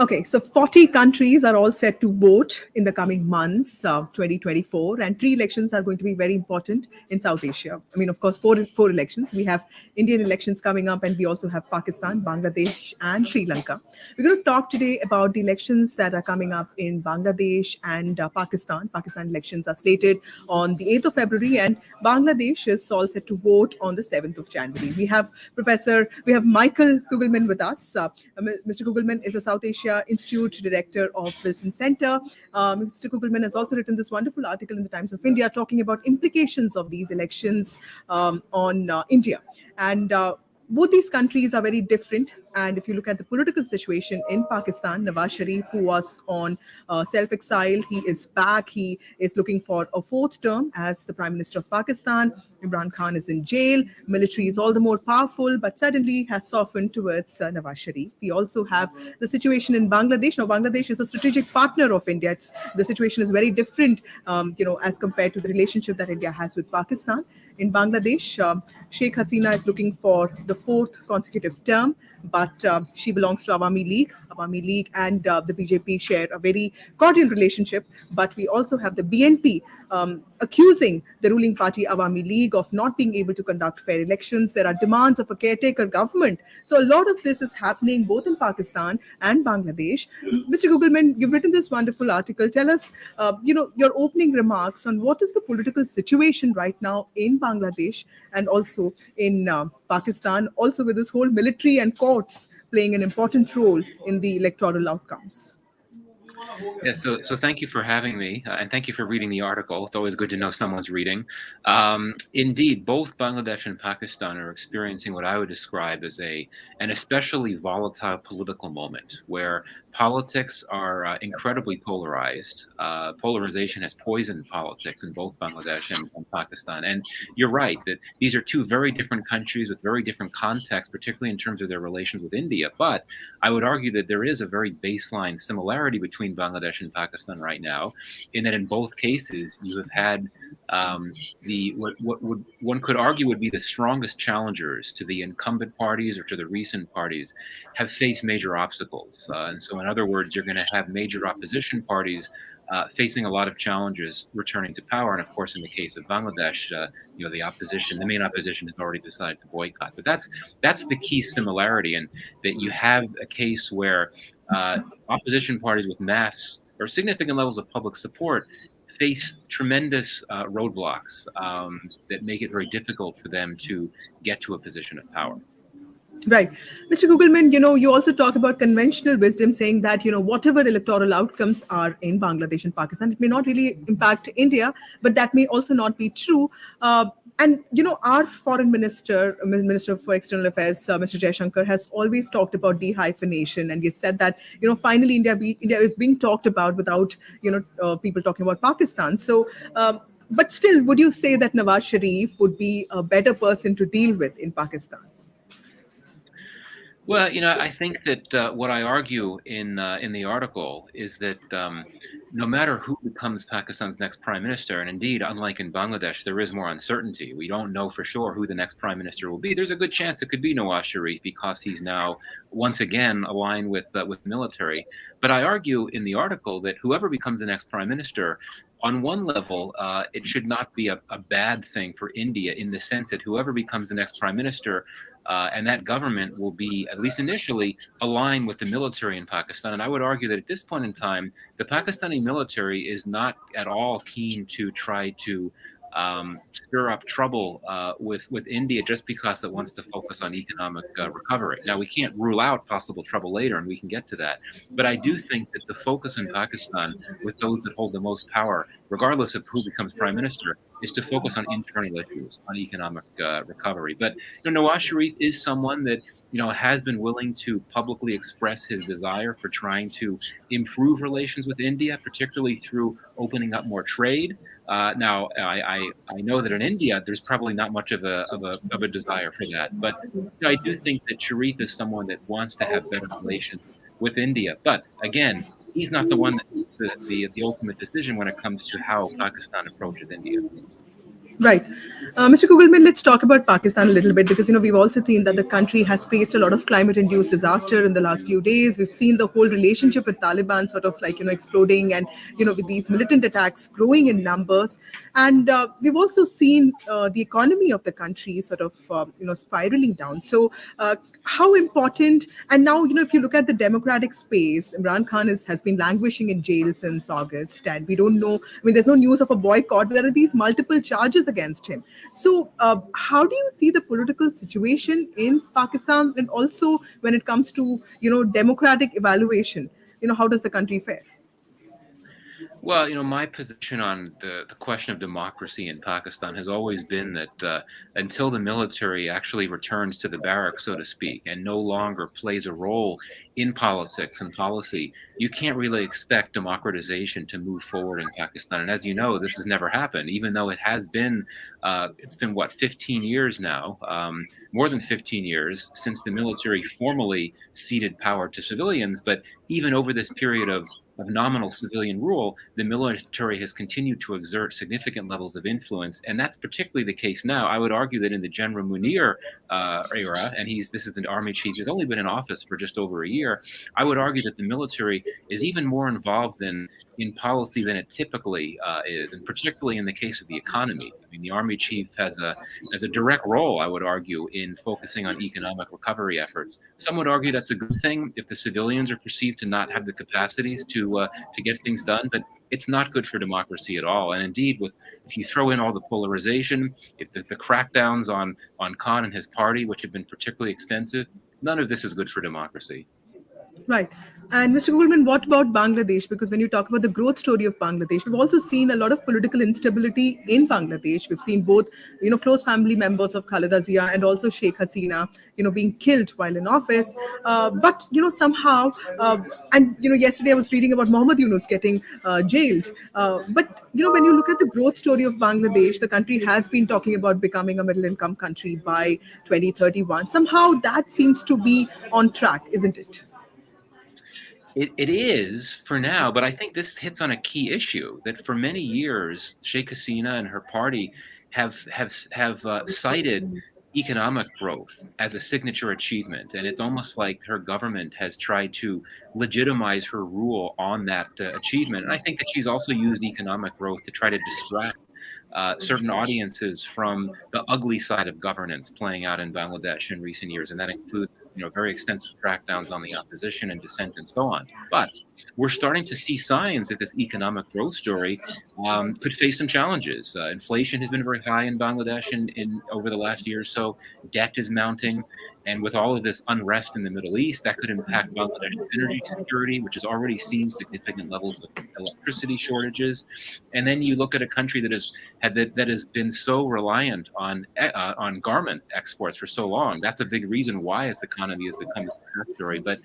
Okay, so 40 countries are all set to vote in the coming months, 2024, and three elections are going to be very important in South Asia. I mean, of course, four elections. We have Indian elections coming up, and we also have Pakistan, Bangladesh, and Sri Lanka. We're going to talk today about the elections that are coming up in Bangladesh and Pakistan. Pakistan elections are slated on the 8th of February, and Bangladesh is all set to vote on the 7th of January. We have Michael Kugelman with us. Mr. Kugelman is a South Asia Institute Director of Wilson Center. Mr. Kugelman has also written this wonderful article in the Times of India talking about implications of these elections on India. And both these countries are very different. And if you look at the political situation in Pakistan, Nawaz Sharif, who was on self-exile, he is back. He is looking for a fourth term as the Prime Minister of Pakistan. Imran Khan is in jail. Military is all the more powerful, but suddenly has softened towards Nawaz Sharif. We also have the situation in Bangladesh. Now, Bangladesh is a strategic partner of India. The situation is very different, as compared to the relationship that India has with Pakistan. In Bangladesh, Sheikh Hasina is looking for the fourth consecutive term, but she belongs to Awami League. Awami League and the BJP share a very cordial relationship, but we also have the BNP accusing the ruling party Awami League of not being able to conduct fair elections. There are demands of a caretaker government. So a lot of this is happening both in Pakistan and Bangladesh. Mr. Kugelman, you've written this wonderful article. Tell us, your opening remarks on what is the political situation right now in Bangladesh and also in Pakistan, also with this whole military and courts playing an important role in the electoral outcomes. Yeah, so thank you for having me, and thank you for reading the article. It's always good to know someone's reading. Indeed, both Bangladesh and Pakistan are experiencing what I would describe as an especially volatile political moment, where politics are incredibly polarized. Polarization has poisoned politics in both Bangladesh and Pakistan. And you're right that these are two very different countries with very different contexts, particularly in terms of their relations with India. But I would argue that there is a very baseline similarity between Bangladesh and Pakistan right now, in that in both cases you have had what one could argue would be the strongest challengers to the incumbent parties or to the recent parties have faced major obstacles. And so in other words, you're going to have major opposition parties facing a lot of challenges returning to power. And of course, in the case of Bangladesh, the main opposition has already decided to boycott. But that's the key similarity, and that you have a case where opposition parties with mass or significant levels of public support face tremendous roadblocks that make it very difficult for them to get to a position of power. Right. Mr. Kugelman, you also talk about conventional wisdom saying that, whatever electoral outcomes are in Bangladesh and Pakistan, it may not really impact India, but that may also not be true. Our foreign minister for external affairs, Mr. Jaishankar, has always talked about dehyphenation. And he said that, finally India is being talked about without, people talking about Pakistan. So, but still, would you say that Nawaz Sharif would be a better person to deal with in Pakistan? Well, I think that what I argue in the article is that no matter who becomes Pakistan's next prime minister, and indeed, unlike in Bangladesh, there is more uncertainty. We don't know for sure who the next prime minister will be. There's a good chance it could be Nawaz Sharif because he's now once again aligned with military. But I argue in the article that whoever becomes the next prime minister, on one level, it should not be a bad thing for India in the sense that whoever becomes the next prime minister and that government will be, at least initially, aligned with the military in Pakistan. And I would argue that at this point in time, the Pakistani military is not at all keen to try to stir up trouble with India just because it wants to focus on economic recovery. Now, we can't rule out possible trouble later, and we can get to that. But I do think that the focus in Pakistan with those that hold the most power, regardless of who becomes prime minister, is to focus on internal issues, on economic recovery. But Nawaz Sharif is someone that has been willing to publicly express his desire for trying to improve relations with India, particularly through opening up more trade. Now, I know that in India, there's probably not much of a desire for that. But I do think that Sharif is someone that wants to have better relations with India. But again, he's not the one that makes the ultimate decision when it comes to how Pakistan approaches India. Right. Mr. Kugelman, let's talk about Pakistan a little bit because, we've also seen that the country has faced a lot of climate-induced disaster in the last few days. We've seen the whole relationship with Taliban sort of like, exploding and, with these militant attacks growing in numbers. And we've also seen the economy of the country sort of, spiraling down. So how important, and now, if you look at the democratic space, Imran Khan has been languishing in jail since August, and we don't know, there's no news of a boycott. There are these multiple charges against him. So how do you see the political situation in Pakistan, and also when it comes to, democratic evaluation, how does the country fare? Well, my position on the question of democracy in Pakistan has always been that until the military actually returns to the barracks, so to speak, and no longer plays a role in politics and policy, you can't really expect democratization to move forward in Pakistan. And as you know, this has never happened, even though it's been what, 15 years now, more than 15 years since the military formally ceded power to civilians. But even over this period of nominal civilian rule, the military has continued to exert significant levels of influence, and that's particularly the case now. I would argue that in the General Munir era, and this is the army chief who's only been in office for just over a year, I would argue that the military is even more involved in policy than it typically is, and particularly in the case of the economy. I mean, the army chief has a direct role, I would argue, in focusing on economic recovery efforts. Some would argue that's a good thing if the civilians are perceived to not have the capacities to get things done, but it's not good for democracy at all. And indeed, if you throw in all the polarization, if the crackdowns on Khan and his party, which have been particularly extensive, none of this is good for democracy. Right. And Mr. Goldman, what about Bangladesh? Because when you talk about the growth story of Bangladesh, we've also seen a lot of political instability in Bangladesh. We've seen both, close family members of Khaleda Zia and also Sheikh Hasina, being killed while in office. But, somehow, and, yesterday I was reading about Mohammed Yunus getting jailed. But, when you look at the growth story of Bangladesh, the country has been talking about becoming a middle income country by 2031. Somehow that seems to be on track, isn't it? It is for now, but I think this hits on a key issue that for many years, Sheikh Hasina and her party have cited economic growth as a signature achievement, and it's almost like her government has tried to legitimize her rule on that achievement. And I think that she's also used economic growth to try to distract certain audiences from the ugly side of governance playing out in Bangladesh in recent years, and that includes very extensive crackdowns on the opposition and dissent and so on. But we're starting to see signs that this economic growth story could face some challenges. Inflation has been very high in Bangladesh in over the last year or so. Debt is mounting. And with all of this unrest in the Middle East, that could impact Bangladesh's energy security, which has already seen significant levels of electricity shortages. And then you look at a country that has been so reliant on garment exports for so long. That's a big reason why its economy has become a success story. But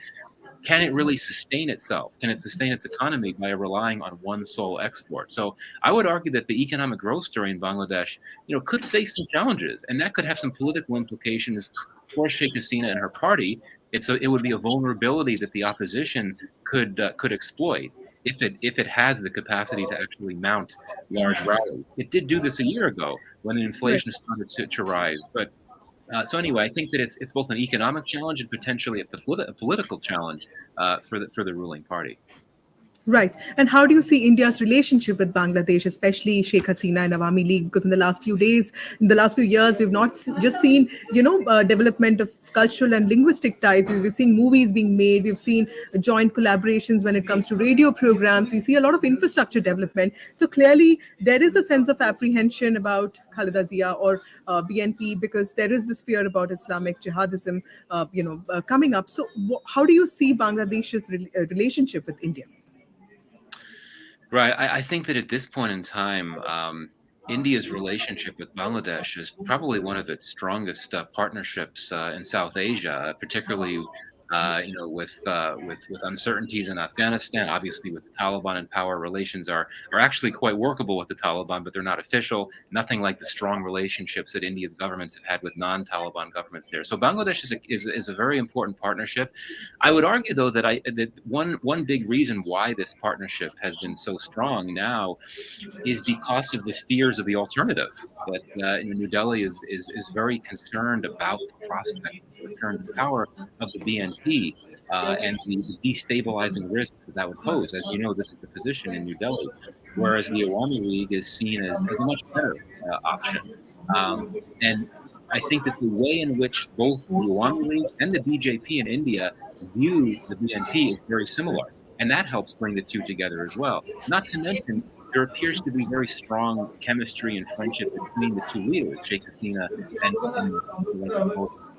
can it really sustain itself? Can it sustain its economy by relying on one sole export? So I would argue that the economic growth story in Bangladesh, could face some challenges, and that could have some political implications for Sheikh Hasina and her party. It would be a vulnerability that the opposition could exploit if it has the capacity to actually mount large rallies. It did do this a year ago when inflation started to rise, but. So anyway, I think that it's both an economic challenge and potentially a political challenge for the ruling party. Right. And how do you see India's relationship with Bangladesh, especially Sheikh Hasina and Awami League? Because in the last few days, in the last few years, we've not just seen, development of cultural and linguistic ties. We've seen movies being made. We've seen joint collaborations when it comes to radio programs. We see a lot of infrastructure development. So clearly, there is a sense of apprehension about Khaleda Zia or BNP because there is this fear about Islamic jihadism, coming up. So how do you see Bangladesh's relationship with India? Right. I think that at this point in time, India's relationship with Bangladesh is probably one of its strongest partnerships in South Asia, particularly with uncertainties in Afghanistan. Obviously, with the Taliban in power, relations are actually quite workable with the Taliban, but they're not official. Nothing like the strong relationships that India's governments have had with non-Taliban governments there. So Bangladesh is a very important partnership. I would argue, though, that one big reason why this partnership has been so strong now is because of the fears of the alternative. That New Delhi is very concerned about the prospect of the return to power of the BNP and the destabilizing risks that would pose. As you know, this is the position in New Delhi, whereas the Awami League is seen as a much better option. Um, and I think that the way in which both the Awami League and the BJP in India view the BNP is very similar. And that helps bring the two together as well. Not to mention, there appears to be very strong chemistry and friendship between the two leaders, Sheikh Hasina and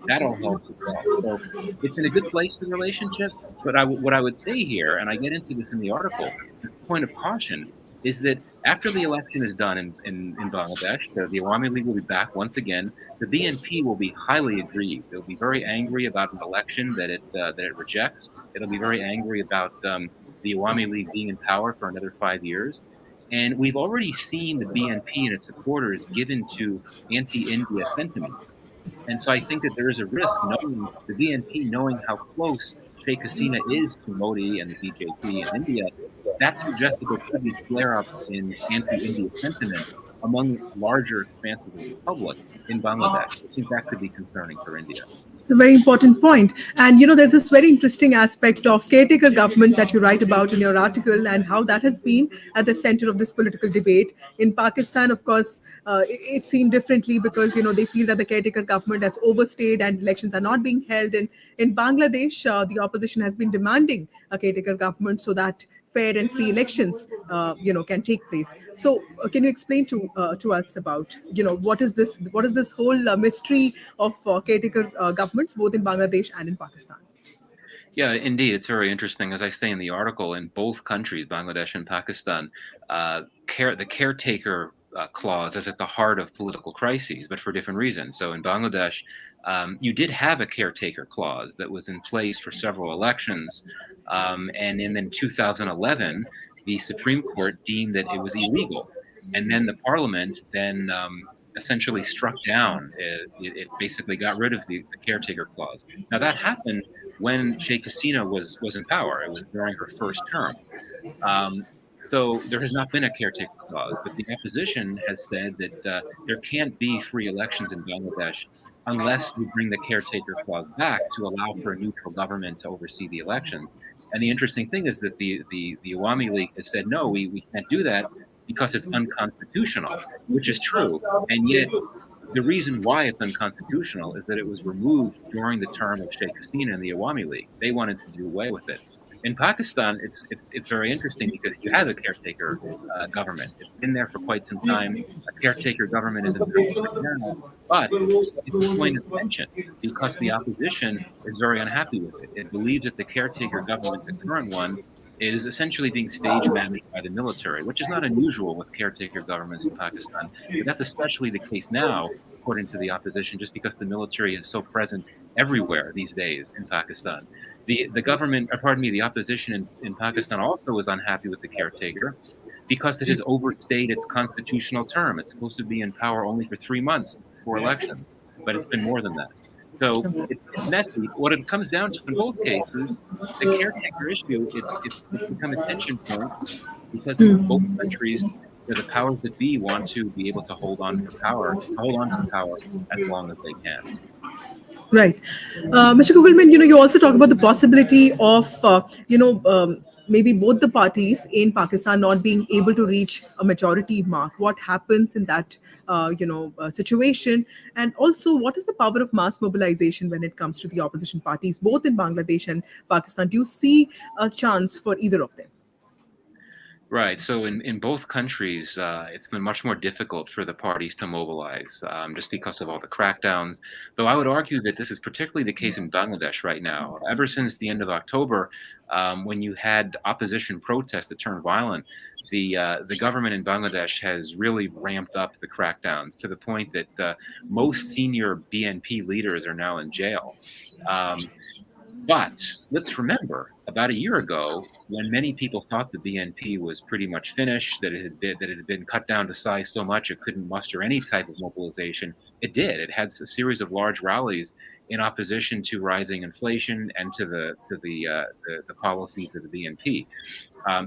that all helps as well. So it's in a good place, the relationship. But what I would say here, and I get into this in the article, the point of caution is that after the election is done in Bangladesh, the Awami League will be back once again. The BNP will be highly aggrieved. They'll be very angry about an election that it rejects. It'll be very angry about the Awami League being in power for another 5 years. And we've already seen the BNP and its supporters given to anti-India sentiment. And so I think that there is a risk, knowing the BNP, knowing how close Sheikh Hasina is to Modi and the BJP in India, that suggests that there could be flare-ups in anti-India sentiment among larger expanses of the public in Bangladesh. I think that could be concerning for India. It's a very important point. And, there's this very interesting aspect of caretaker governments that you write about in your article and how that has been at the center of this political debate. In Pakistan, of course, it's seen differently because, they feel that the caretaker government has overstayed and elections are not being held. And in Bangladesh, the opposition has been demanding a caretaker government so that fair and free elections, can take place. So, can you explain to us about, what is this whole mystery of caretaker governments, both in Bangladesh and in Pakistan? Yeah, indeed, it's very interesting. As I say in the article, in both countries, Bangladesh and Pakistan, the caretaker clause is at the heart of political crises, but for different reasons. So in Bangladesh, you did have a caretaker clause that was in place for several elections, and in 2011, the Supreme Court deemed that it was illegal, and then the Parliament then essentially struck down. It basically got rid of the caretaker clause. Now that happened when Sheikh Hasina was in power. It was during her first term. So there has not been a caretaker clause, but the opposition has said that there can't be free elections in Bangladesh unless you bring the caretaker clause back to allow for a neutral government to oversee the elections. And the interesting thing is that the Awami League has said, no, we can't do that because it's unconstitutional, which is true. And yet the reason why it's unconstitutional is that it was removed during the term of Sheikh Hasina and the Awami League. They wanted to do away with it. In Pakistan, it's very interesting because you have a caretaker government. It's been there for quite some time. A caretaker government is in place right now, but it's a point of tension because the opposition is very unhappy with it. It believes that the caretaker government, the current one, is essentially being stage managed by the military, which is not unusual with caretaker governments in Pakistan. But that's especially the case now, according to the opposition, just because the military is so present everywhere these days in Pakistan. The opposition in Pakistan also is unhappy with the caretaker because it has overstayed its constitutional term. It's supposed to be in power only for 3 months before elections, but it's been more than that. So it's messy. What it comes down to in both cases, the caretaker issue, it's become a tension point because in both countries, the powers that be want to be able to hold on to power as long as they can. Right. Mr. Kugelman, you also talk about the possibility of, maybe both the parties in Pakistan not being able to reach a majority mark. What happens in that, situation? And also, what is the power of mass mobilization when it comes to the opposition parties, both in Bangladesh and Pakistan? Do you see a chance for either of them? Right. So in both countries, it's been much more difficult for the parties to mobilize just because of all the crackdowns. Though I would argue that this is particularly the case in Bangladesh right now. Ever since the end of October, when you had opposition protests that turned violent, the government in Bangladesh has really ramped up the crackdowns to the point that most senior BNP leaders are now in jail. Um, But let's remember, about a year ago, when many people thought the BNP was pretty much finished, that it had been cut down to size so much it couldn't muster any type of mobilization, it did. It had a series of large rallies in opposition to rising inflation and to the policies of the BNP.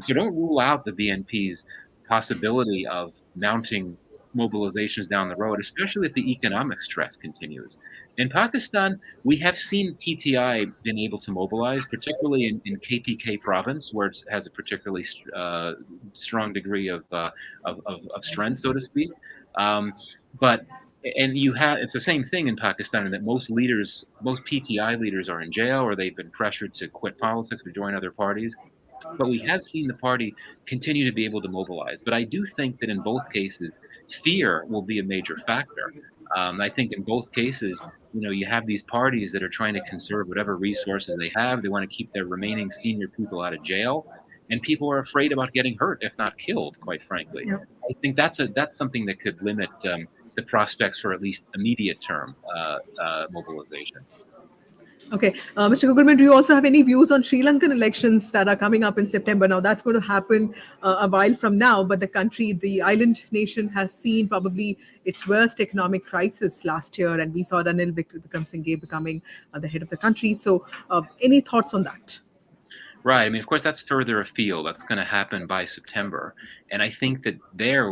So don't rule out the BNP's possibility of mounting mobilizations down the road, especially if the economic stress continues. In Pakistan, we have seen PTI been able to mobilize, particularly in KPK province, where it has a particularly strong degree of strength, so to speak. Um, but and you have it's the same thing in Pakistan in that most PTI leaders are in jail or they've been pressured to quit politics or join other parties. But we have seen the party continue to be able to mobilize. But I do think that in both cases, fear will be a major factor. I think in both cases, you have these parties that are trying to conserve whatever resources they have. They want to keep their remaining senior people out of jail, and people are afraid about getting hurt, if not killed. Quite frankly, Yeah. I think that's something that could limit the prospects for at least immediate term mobilization. Okay, Mr. Kugelman, do you also have any views on Sri Lankan elections that are coming up in September? Now, that's going to happen a while from now, but the island nation, has seen probably its worst economic crisis last year, and we saw Ranil Wickremesinghe becoming the head of the country. So, any thoughts on that? Right. I mean, of course, that's further afield. That's going to happen by September. And I think that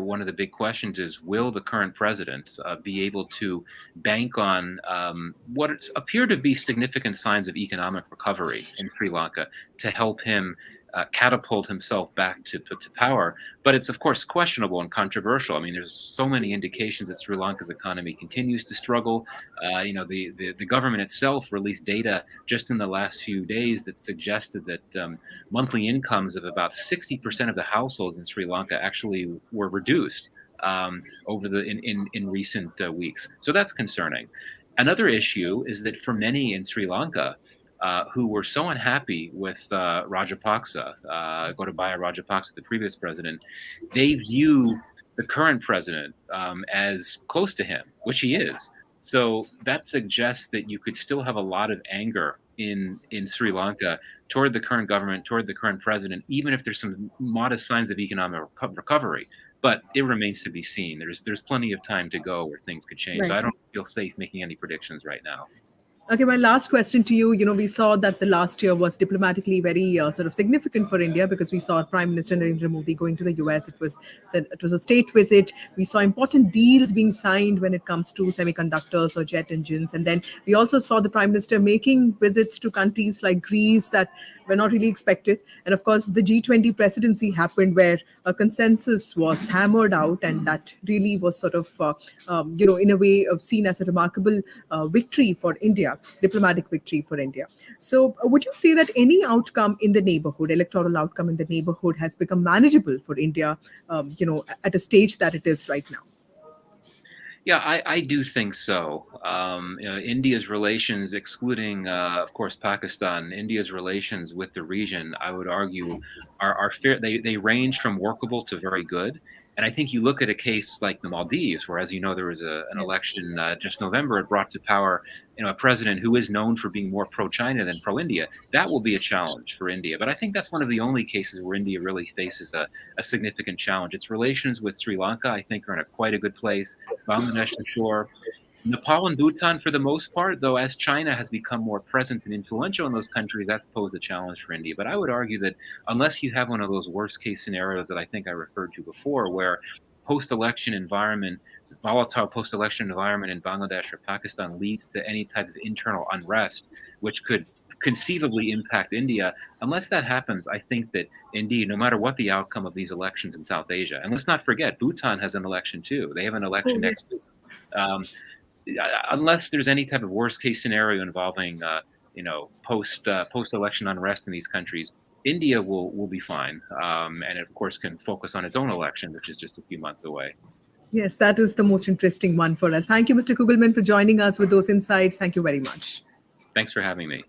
one of the big questions is, will the current president be able to bank on what appear to be significant signs of economic recovery in Sri Lanka to help him catapult himself back to power? But it's, of course, questionable and controversial. I mean, there's so many indications that Sri Lanka's economy continues to struggle. The government itself released data just in the last few days that suggested that monthly incomes of about 60% of the households in Sri Lanka actually were reduced in recent weeks. So that's concerning. Another issue is that for many in Sri Lanka who were so unhappy with Rajapaksa, Gotabaya Rajapaksa, the previous president, they view the current president as close to him, which he is. So that suggests that you could still have a lot of anger in Sri Lanka toward the current government, toward the current president, even if there's some modest signs of economic recovery. But it remains to be seen. There's plenty of time to go where things could change. Right. So I don't feel safe making any predictions right now. Okay, my last question to you. We saw that the last year was diplomatically very sort of significant for India, because we saw Prime Minister Narendra Modi going to the US. It was a state visit. We saw important deals being signed when it comes to semiconductors or jet engines, and then we also saw the Prime Minister making visits to countries like Greece that were not really expected. And of course, the G20 presidency happened, where a consensus was hammered out, and that really was sort of, in a way, seen as a remarkable victory for India. Diplomatic victory for India. So, would you say that any outcome in the neighborhood, electoral outcome in the neighborhood, has become manageable for India, at a stage that it is right now? Yeah, I do think so. India's relations, excluding, of course, Pakistan, India's relations with the region, I would argue, are fair. They range from workable to very good. And I think you look at a case like the Maldives, where, as you know, there was an Yes. election just November. It brought to power, a president who is known for being more pro-China than pro-India. That will be a challenge for India. But I think that's one of the only cases where India really faces a significant challenge. Its relations with Sri Lanka, I think, are in quite a good place. Bangladesh, for sure. Nepal and Bhutan, for the most part, though, as China has become more present and influential in those countries, that's posed a challenge for India. But I would argue that unless you have one of those worst case scenarios that I think I referred to before, where volatile post-election environment in Bangladesh or Pakistan leads to any type of internal unrest, which could conceivably impact India, unless that happens, I think that indeed, no matter what the outcome of these elections in South Asia, and let's not forget, Bhutan has an election too. They have an election next week. Unless there's any type of worst case scenario involving post election unrest in these countries, India will be fine, and it, of course, can focus on its own election, which is just a few months away. Yes, that is the most interesting one for us. Thank you, Mr. Kugelman, for joining us with those insights. Thank you very much. Thanks for having me.